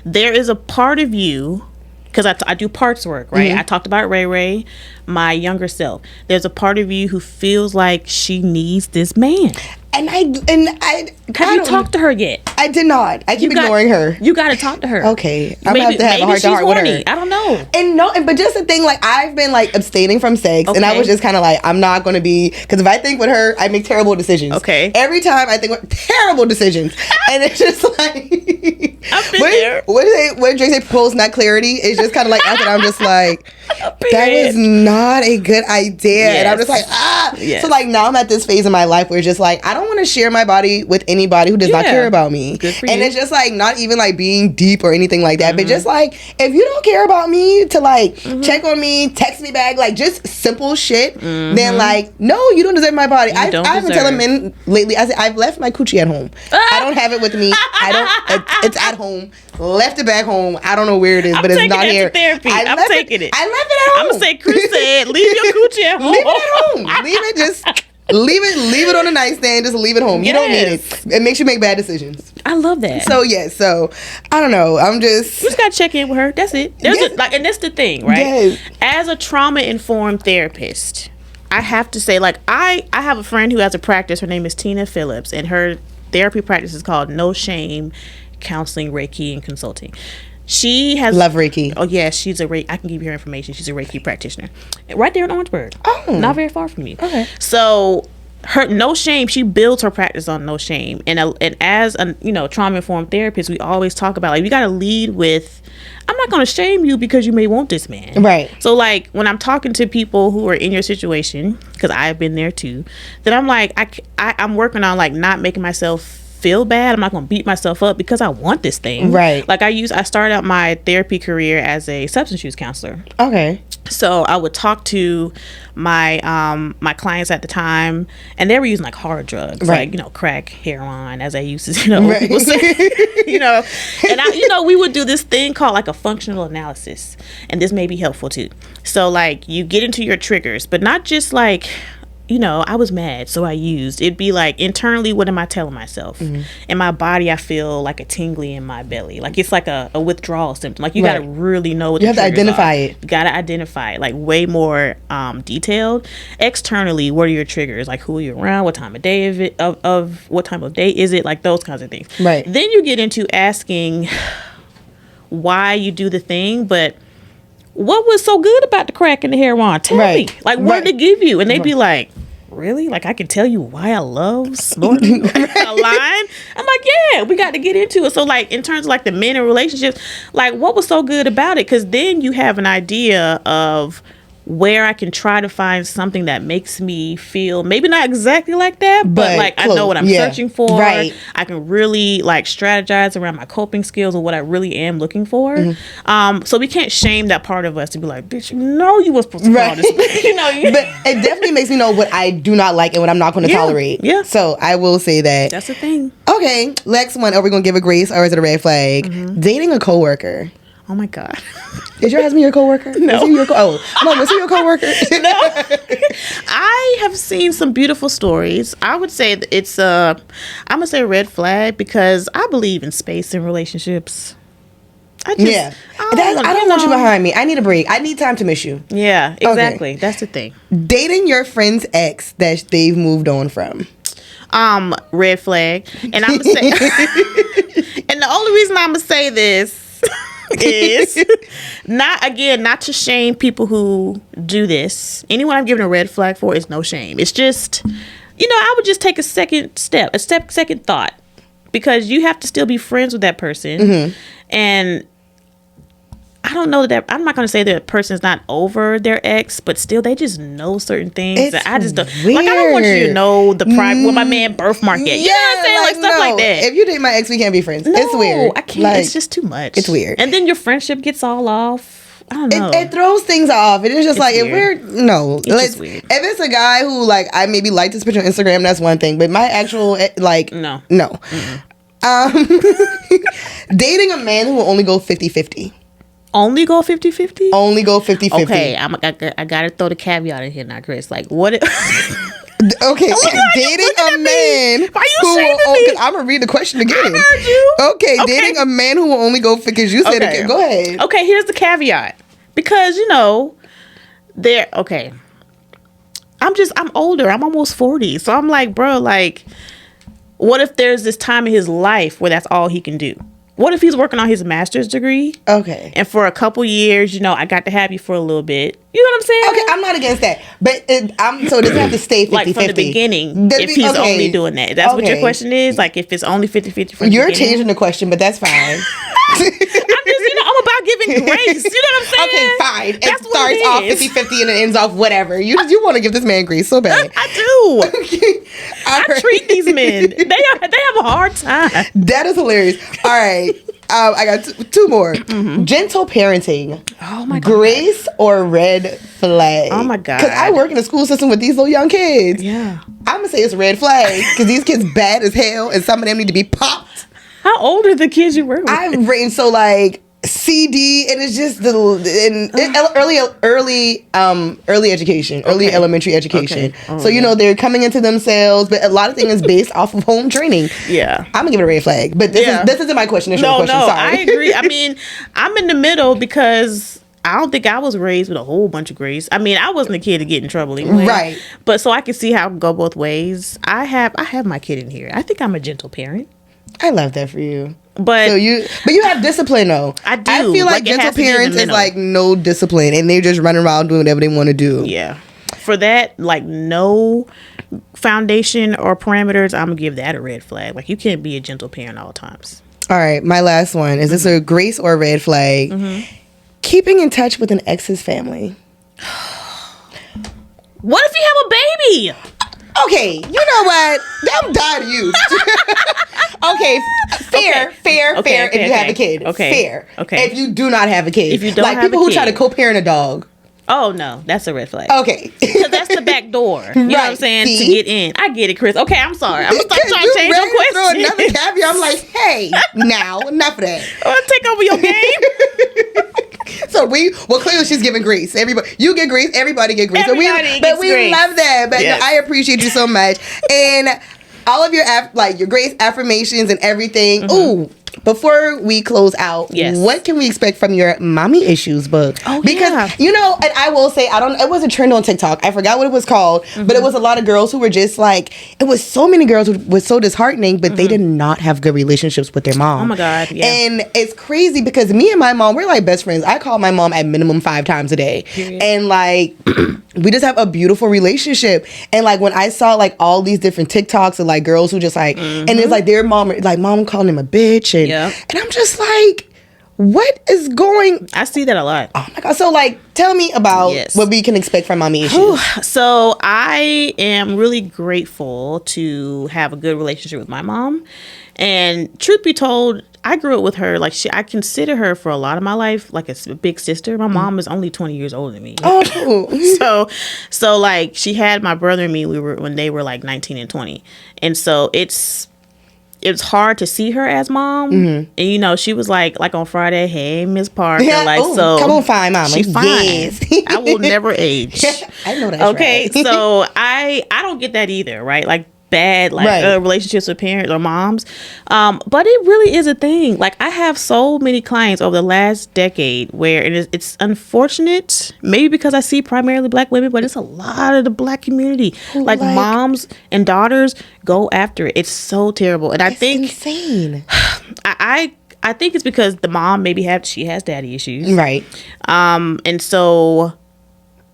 [SPEAKER 2] There is a part of you, because I do parts work, right? I talked about Ray, my younger self. There's a part of you who feels like she needs this man. And I have you talked to her yet?
[SPEAKER 1] I did not. I keep ignoring her.
[SPEAKER 2] You got to talk to her.
[SPEAKER 1] Okay, I'm gonna have to have a heart-to-heart with her.
[SPEAKER 2] I don't know.
[SPEAKER 1] But just the thing, like I've been like abstaining from sex, and I was just kind of like, I'm not gonna be, because if I think with her, I make terrible decisions.
[SPEAKER 2] Okay.
[SPEAKER 1] Every time I think with terrible decisions, and it's just like
[SPEAKER 2] I've been there.
[SPEAKER 1] What Drake say? Propose, not clarity. It's just kind of like after I'm just like, that was not a good idea, and I'm just like So like now I'm at this phase in my life where it's just like I don't want to share my body with anybody who does not care about me.
[SPEAKER 2] Good for
[SPEAKER 1] and
[SPEAKER 2] you.
[SPEAKER 1] it's just like not even like being deep or anything like that, but just like if you don't care about me to like check on me, text me back, like just simple shit, then like no, you don't deserve my body. I've been telling men lately, I said I've left my coochie at home. I don't have it with me. It's at home. Left it back home. I don't know where it is, but it's not here.
[SPEAKER 2] Therapy. I'm taking it.
[SPEAKER 1] I left it at home.
[SPEAKER 2] I'm gonna say Kris said, leave your coochie at home.
[SPEAKER 1] Leave it at home. Leave it just. Leave it on the nightstand. Just leave it home. You don't need it. It makes you make bad decisions.
[SPEAKER 2] I love that.
[SPEAKER 1] So so I don't know. You
[SPEAKER 2] just gotta check in with her. That's it. And that's the thing, right?
[SPEAKER 1] Yes.
[SPEAKER 2] As a trauma-informed therapist, I have to say, like I have a friend who has a practice. Her name is Tina Phillips, and her therapy practice is called No Shame Counseling, Reiki, and Consulting. She has
[SPEAKER 1] love Reiki.
[SPEAKER 2] Oh yeah, she's a Reiki. I can give you her information. She's a Reiki practitioner, right there in Orangeburg.
[SPEAKER 1] Oh,
[SPEAKER 2] not very far from you.
[SPEAKER 1] Okay.
[SPEAKER 2] So her No Shame, she builds her practice on No Shame, and as a trauma informed therapist, we always talk about like we got to lead with, I'm not going to shame you because you may want this man.
[SPEAKER 1] Right.
[SPEAKER 2] So like when I'm talking to people who are in your situation, because I've been there too, then I'm like I'm working on like not making myself feel bad. I'm not gonna beat myself up because I want this thing.
[SPEAKER 1] Right.
[SPEAKER 2] Like I started out my therapy career as a substance use counselor.
[SPEAKER 1] Okay.
[SPEAKER 2] So I would talk to my my clients at the time, and they were using like hard drugs,
[SPEAKER 1] right.
[SPEAKER 2] like crack, heroin, as I used to right. people say, and we would do this thing called like a functional analysis, and this may be helpful too. So like you get into your triggers, but not just like, I was mad, so I used. It'd be like internally, what am I telling myself? Mm-hmm. In my body, I feel like a tingly in my belly. Like it's like a withdrawal symptom. Like you got to really know what
[SPEAKER 1] you have to identify it.
[SPEAKER 2] You got to identify it, like way more detailed. Externally, what are your triggers? Like who are you around? What time of day what time of day is it? Like those kinds of things.
[SPEAKER 1] Right.
[SPEAKER 2] Then you get into asking why you do the thing, but what was so good about the crack and the heroin? Tell me. Like, what did it give you? And they'd be like, really? Like, I can tell you why I love snorting a line? I'm like, yeah, we got to get into it. So, like, in terms of, like, the men in relationships, like, what was so good about it? Because then you have an idea of where I can try to find something that makes me feel maybe not exactly like that, but like close. I know what I'm searching for. Right. I can really like strategize around my coping skills or what I really am looking for. Mm-hmm. So we can't shame that part of us to be like, bitch, you were supposed to call this.
[SPEAKER 1] But it definitely makes me know what I do not like and what I'm not going to tolerate.
[SPEAKER 2] Yeah.
[SPEAKER 1] So I will say that.
[SPEAKER 2] That's the thing.
[SPEAKER 1] Okay, next one. Are we going to give a grace or is it a red flag? Mm-hmm. Dating a coworker.
[SPEAKER 2] Oh my God.
[SPEAKER 1] Is your husband your coworker?
[SPEAKER 2] No.
[SPEAKER 1] Was he your coworker?
[SPEAKER 2] No. I have seen some beautiful stories. I would say that it's I'm gonna say a red flag because I believe in space in relationships. I don't want you behind me. I need a break. I need time to miss you. Yeah, exactly. Okay. That's the thing.
[SPEAKER 1] Dating your friend's ex that they've moved on from.
[SPEAKER 2] Red flag. And I'm gonna say and the only reason I'm gonna say this is not to shame people who do this. Anyone I'm giving a red flag for is no shame. It's just, I would just take a second thought, because you have to still be friends with that person. Mm-hmm. And I don't know that I'm not going to say that person's not over their ex, but still they just know certain things that I just don't. Weird. Like I don't want you to know the private where my man birthmark at. You know what I'm saying? Like stuff like that.
[SPEAKER 1] If you date my ex, we can't be friends. No, it's weird.
[SPEAKER 2] I can't. It's just too much.
[SPEAKER 1] It's weird.
[SPEAKER 2] And then your friendship gets all off. I don't know.
[SPEAKER 1] It throws things off. It is just like
[SPEAKER 2] weird.
[SPEAKER 1] If weird. If it's a guy who like I maybe liked his picture on Instagram, that's one thing. But my actual no. Dating a man who will only go 50-50.
[SPEAKER 2] Only go 50-50?
[SPEAKER 1] Only go 50-50.
[SPEAKER 2] Okay, I gotta throw the caveat in here now, Kris. Like, what?
[SPEAKER 1] Okay, dating a man.
[SPEAKER 2] Why you shaming me?
[SPEAKER 1] I'm gonna read the question again.
[SPEAKER 2] I heard you.
[SPEAKER 1] Okay, dating a man who will only go because you said it. Go ahead.
[SPEAKER 2] Okay, here's the caveat. Because they're okay. I'm older. I'm almost 40, so I'm like, bro, like, what if there's this time in his life where that's all he can do? What if he's working on his master's degree? Okay. And for a couple years, I got to have you for a little bit. You know what I'm saying?
[SPEAKER 1] Okay, I'm not against that. But so it doesn't have to stay 50-50.
[SPEAKER 2] Like from the beginning, if he's only doing that. That's what your question is? Like if it's only 50-50 from the beginning?
[SPEAKER 1] You're changing the question, but that's fine.
[SPEAKER 2] I'm about giving grace. You know what I'm saying?
[SPEAKER 1] Okay, fine. It starts off 50-50 and it ends off whatever. You want to give this man grace so bad.
[SPEAKER 2] I do. Okay. I treat these men. They have a hard time.
[SPEAKER 1] That is hilarious. All right. I got two more. Mm-hmm. Gentle parenting.
[SPEAKER 2] Oh my God.
[SPEAKER 1] Grace or red flag?
[SPEAKER 2] Oh my God.
[SPEAKER 1] Because I work in a school system with these little young kids.
[SPEAKER 2] Yeah.
[SPEAKER 1] I'm going to say it's red flag because these kids bad as hell and some of them need to be popped.
[SPEAKER 2] How old are the kids you work with?
[SPEAKER 1] I've written CD, and it's just early education, early elementary education. Okay. So they're coming into themselves, but a lot of things is based off of home training. Yeah, I'm gonna give it a red flag, but this isn't my question. It's your question. Sorry.
[SPEAKER 2] I agree. I mean, I'm in the middle because I don't think I was raised with a whole bunch of grace. I mean, I wasn't a kid to get in trouble anyway.
[SPEAKER 1] Right.
[SPEAKER 2] But so I can see how it can go both ways. I have my kid in here. I think I'm a gentle parent.
[SPEAKER 1] I love that for you.
[SPEAKER 2] But
[SPEAKER 1] you have discipline though.
[SPEAKER 2] I do.
[SPEAKER 1] I feel like gentle parents is like no discipline and they just run around doing whatever they want to do.
[SPEAKER 2] Yeah. For that, like no foundation or parameters, I'm gonna give that a red flag. Like you can't be a gentle parent all times.
[SPEAKER 1] All right, my last one. Is this a grace or a red flag? Keeping in touch with an ex's family.
[SPEAKER 2] What if you have a baby?
[SPEAKER 1] Okay, you know what? I'm tired of you. Okay, fair. If you have a kid, fair.
[SPEAKER 2] Okay.
[SPEAKER 1] If you do not have a kid,
[SPEAKER 2] if you don't
[SPEAKER 1] like
[SPEAKER 2] have
[SPEAKER 1] people
[SPEAKER 2] a
[SPEAKER 1] who
[SPEAKER 2] kid.
[SPEAKER 1] try to co-parent a dog.
[SPEAKER 2] Oh no, that's a red flag.
[SPEAKER 1] Okay,
[SPEAKER 2] because that's the back door. You know what I'm saying?
[SPEAKER 1] See?
[SPEAKER 2] To get in. I get it, Kris. Okay, I'm sorry. I'm gonna stop trying to change your question.
[SPEAKER 1] Throw another caveat. I'm like, hey, now enough of that.
[SPEAKER 2] I want to take over your game.
[SPEAKER 1] So clearly she's giving grace. Everybody, you get grace. Everybody get grace.
[SPEAKER 2] Everybody
[SPEAKER 1] but we
[SPEAKER 2] grace.
[SPEAKER 1] love that. But
[SPEAKER 2] Yes.
[SPEAKER 1] I appreciate you so much, and all of your your grace affirmations and everything. Ooh. Before we close out, what can we expect from your mommy issues book?
[SPEAKER 2] Oh,
[SPEAKER 1] because you know, and I will say, it was a trend on TikTok. I forgot what it was called, but it was a lot of girls who were just like, it was so many girls who was so disheartening, but they did not have good relationships with their mom.
[SPEAKER 2] Oh my God, yeah.
[SPEAKER 1] And it's crazy because me and my mom, we're like best friends. I call my mom at minimum 5 times a day. Period. And like, we just have a beautiful relationship. And like, when I saw like all these different TikToks of like girls who just like, and it's like their mom, like mom calling him a bitch. And I'm just like, what is going?
[SPEAKER 2] I see that a lot.
[SPEAKER 1] Oh my God. So like, tell me about what we can expect from mommy issues.
[SPEAKER 2] So I am really grateful to have a good relationship with my mom. And truth be told, I grew up with her. Like I consider her for a lot of my life like a big sister. My mom is only 20 years older than me.
[SPEAKER 1] Oh,
[SPEAKER 2] so like she had my brother and me. When they were like 19 and 20, and so it's hard to see her as mom. And you know, she was like on Friday, hey Miss Parker, so
[SPEAKER 1] come on, fine mama.
[SPEAKER 2] She's fine. Yes. I will never age.
[SPEAKER 1] I know that.
[SPEAKER 2] Okay, so I don't get that either, right? Like bad relationships with parents or moms, but it really is a thing. Like I have so many clients over the last decade where it's unfortunate, maybe because I see primarily Black women, but it's a lot of the Black community, like moms and daughters go after it. It's so terrible, and I think
[SPEAKER 1] insane.
[SPEAKER 2] I think it's because the mom she has daddy issues,
[SPEAKER 1] right?
[SPEAKER 2] And so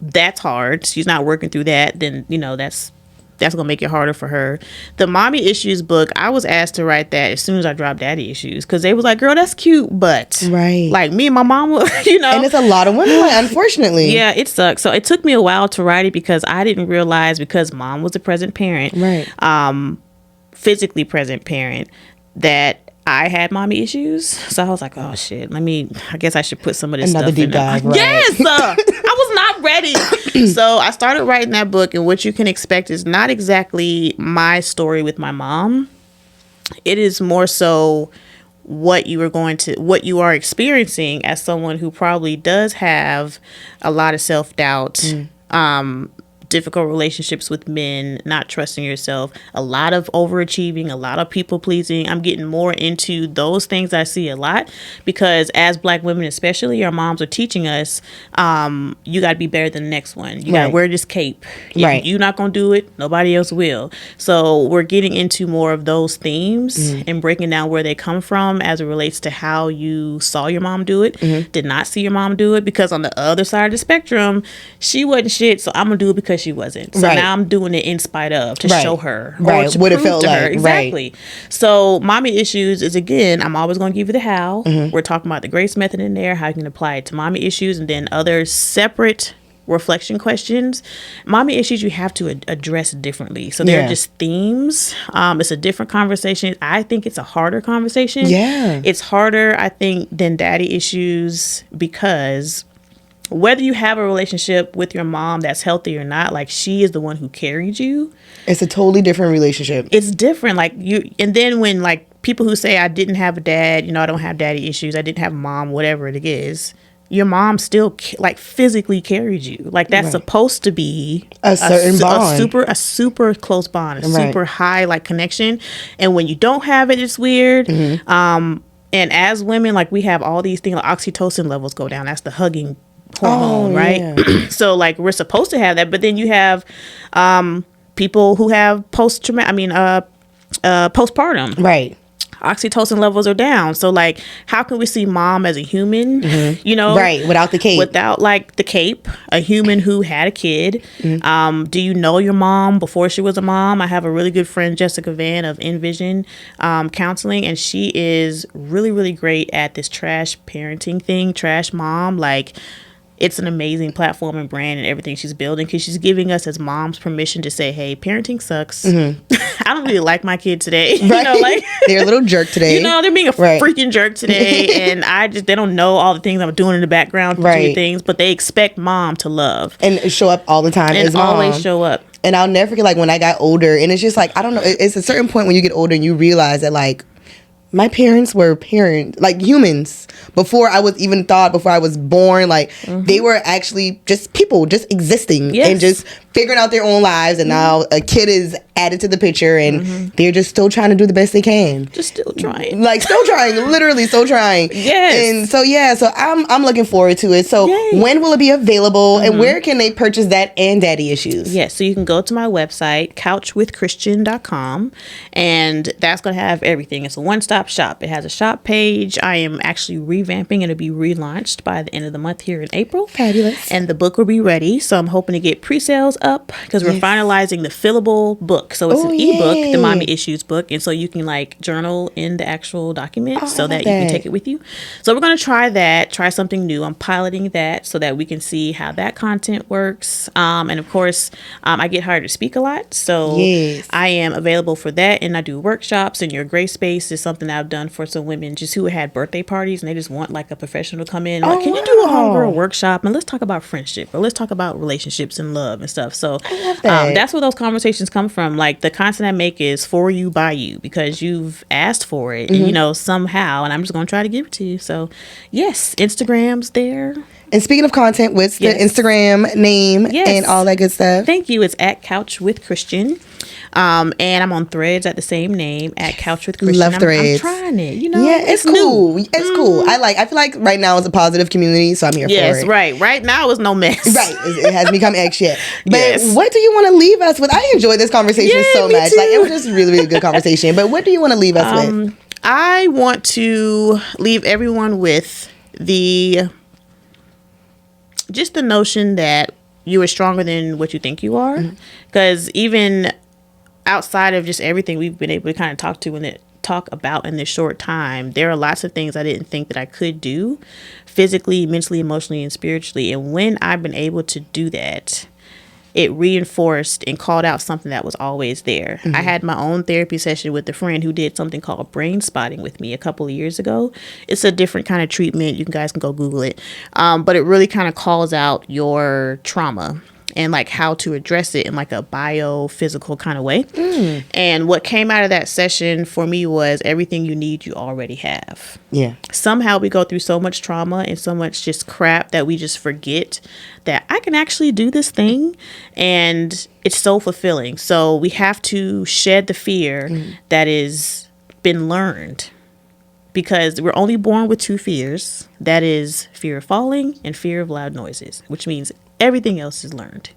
[SPEAKER 2] that's hard. She's not working through that. Then you know that's gonna make it harder for her. The mommy issues book, I was asked to write that as soon as I dropped daddy issues, because they was like, girl, that's cute, but like me and my mama, you know,
[SPEAKER 1] and it's a lot of women, unfortunately.
[SPEAKER 2] Yeah, it sucks. So it took me a while to write it because I didn't realize, because mom was a present parent, physically present parent, that I had mommy issues. So I was like, oh shit, I guess I should put some of this
[SPEAKER 1] another
[SPEAKER 2] stuff
[SPEAKER 1] deep
[SPEAKER 2] in
[SPEAKER 1] dive,
[SPEAKER 2] there. Yes, I was not ready. So I started writing that book, and what you can expect is not exactly my story with my mom. It is more so what you are experiencing as someone who probably does have a lot of self-doubt, difficult relationships with men, not trusting yourself, a lot of overachieving, a lot of people pleasing. I'm getting more into those things I see a lot, because as Black women especially, our moms are teaching us, you got to be better than the next one. You got to wear this cape. If you're not going to do it, nobody else will. So we're getting into more of those themes and breaking down where they come from as it relates to how you saw your mom do it, did not see your mom do it, because on the other side of the spectrum, she wasn't shit, so I'm going to do it because she wasn't. So now I'm doing it in spite of, to show her, or to
[SPEAKER 1] what
[SPEAKER 2] prove
[SPEAKER 1] it felt
[SPEAKER 2] to her.
[SPEAKER 1] like.
[SPEAKER 2] Exactly. So mommy issues is, again, I'm always going to give you the how. We're talking about the grace method in there, how you can apply it to mommy issues, and then other separate reflection questions. Mommy issues you have to address differently. So they're just themes. It's a different conversation. I think it's a harder conversation.
[SPEAKER 1] Yeah.
[SPEAKER 2] It's harder, I think, than daddy issues, because whether you have a relationship with your mom that's healthy or not, like, she is the one who carried you.
[SPEAKER 1] It's a totally different relationship.
[SPEAKER 2] It's different. Like, and then when, like, people who say, I didn't have a dad, I don't have daddy issues, I didn't have a mom, whatever it is, your mom still, like, physically carried you. Like, that's supposed to be
[SPEAKER 1] a certain bond.
[SPEAKER 2] A super close bond, a super high, like, connection. And when you don't have it, it's weird. And as women, like, we have all these things, like oxytocin levels go down. That's the hugging hormone, right?
[SPEAKER 1] Yeah.
[SPEAKER 2] So like we're supposed to have that, but then you have people who have postpartum.
[SPEAKER 1] Right.
[SPEAKER 2] Oxytocin levels are down. So like how can we see mom as a human,
[SPEAKER 1] Right, without the cape.
[SPEAKER 2] without like the cape, a human who had a kid. Do you know your mom before she was a mom? I have a really good friend, Jessica Van of Envision Counseling, and she is really, really great at this trash parenting thing, trash mom. Like it's an amazing platform and brand and everything she's building, because she's giving us as moms permission to say, hey, parenting sucks. I don't really like my kid today.
[SPEAKER 1] Right.
[SPEAKER 2] Like
[SPEAKER 1] they're a little jerk today.
[SPEAKER 2] they're being a freaking jerk today. And they don't know all the things I'm doing in the background, doing things, but they expect mom to love.
[SPEAKER 1] And show up all the time
[SPEAKER 2] And
[SPEAKER 1] as mom.
[SPEAKER 2] always show up.
[SPEAKER 1] And I'll never forget, like, when I got older, and it's just like, I don't know, it's a certain point when you get older and you realize that, like, my parents were like humans before I was even before I was born. Like they were actually just people, just existing and just figuring out their own lives. And now a kid is added to the picture, and they're just still trying to do the best they can.
[SPEAKER 2] Just still trying,
[SPEAKER 1] literally still trying.
[SPEAKER 2] Yes.
[SPEAKER 1] And so I'm looking forward to it. So when will it be available, and where can they purchase that and Daddy Issues?
[SPEAKER 2] Yes, so you can go to my website, couchwithchristian.com, and that's going to have everything. It's a one-stop shop. It has a shop page. I am actually revamping. It'll be relaunched by the end of the month here in April.
[SPEAKER 1] Fabulous.
[SPEAKER 2] And the book will be ready. So I'm hoping to get pre-sales up, because we're finalizing the fillable book. So it's an ebook, the Mommy Issues book. And so you can like journal in the actual document so that you can take it with you. So we're going to try something new. I'm piloting that so that we can see how that content works. And of course, I get hired to speak a lot. So I am available for that. And I do workshops, and Your Grace Space is something that I've done for some women just who had birthday parties and they just want like a professional to come in. Like, can you do a homegirl workshop and let's talk about friendship, or let's talk about relationships and love and stuff. So that's where those conversations come from. Like the content I make is for you, by you, because you've asked for it, and, somehow, and I'm just going to try to give it to you. So yes, Instagram's there.
[SPEAKER 1] And speaking of content, what's the Instagram name and all that good stuff?
[SPEAKER 2] Thank you. It's at Couch with Christian. And I'm on Threads at the same name, at Couch with Christian.
[SPEAKER 1] Love Threads.
[SPEAKER 2] I'm trying it,
[SPEAKER 1] Yeah, it's cool. New. It's cool. I feel like right now it's a positive community, so I'm here for it.
[SPEAKER 2] Yes, right. Right now it's no mess.
[SPEAKER 1] Right. It hasn't become X yet. But what do you want to leave us with? I enjoyed this conversation so much.
[SPEAKER 2] Too.
[SPEAKER 1] Like, it was just really, really good conversation. But what do you want to leave us with?
[SPEAKER 2] I want to leave everyone with just the notion that you are stronger than what you think you are. Because even outside of just everything we've been able to kind of talk about in this short time, there are lots of things I didn't think that I could do physically, mentally, emotionally, and spiritually. And when I've been able to do that, it reinforced and called out something that was always there. I had my own therapy session with a friend who did something called brain spotting with me a couple of years ago. It's a different kind of treatment. You guys can go Google it. But it really kind of calls out your trauma and like how to address it in like a biophysical kind of way. And what came out of that session for me was everything you need, you already have.
[SPEAKER 1] Yeah.
[SPEAKER 2] Somehow we go through so much trauma and so much just crap that we just forget that I can actually do this thing, and it's so fulfilling. So we have to shed the fear that is been learned, because we're only born with two fears. That is fear of falling and fear of loud noises, which means everything else is learned.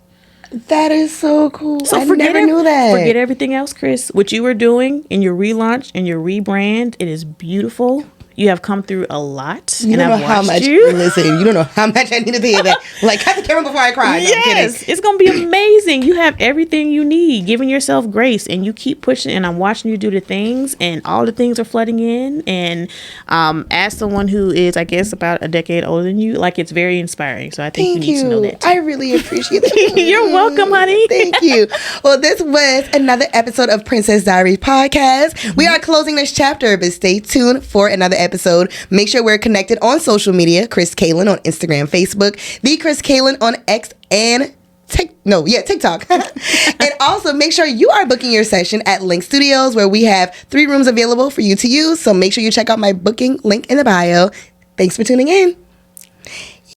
[SPEAKER 1] That is so cool.
[SPEAKER 2] So
[SPEAKER 1] I never knew that.
[SPEAKER 2] Forget everything else, Kris. What you were doing in your relaunch and your rebrand, it is beautiful. You have come through a lot, and I've watched you.
[SPEAKER 1] Listen, you don't know how much I needed to hear that. Like, cut the camera before I cry. No,
[SPEAKER 2] yes, it's gonna be amazing. You have everything you need. Giving yourself grace, and you keep pushing. And I'm watching you do the things, and all the things are flooding in. And as someone who is, I guess, about a decade older than you, like, it's very inspiring. So I think you need to know that.
[SPEAKER 1] I really appreciate that.
[SPEAKER 2] You're welcome, honey.
[SPEAKER 1] Thank you. Well, this was another episode of Princess Diaries podcast. We are closing this chapter, but stay tuned for another episode. Make sure we're connected on social media. Kris Kaylin on Instagram, Facebook, the Kris Kaylin on X and TikTok. And also make sure you are booking your session at Link Studios, where we have 3 rooms available for you to use. So make sure you check out my booking link in the bio. Thanks for tuning in.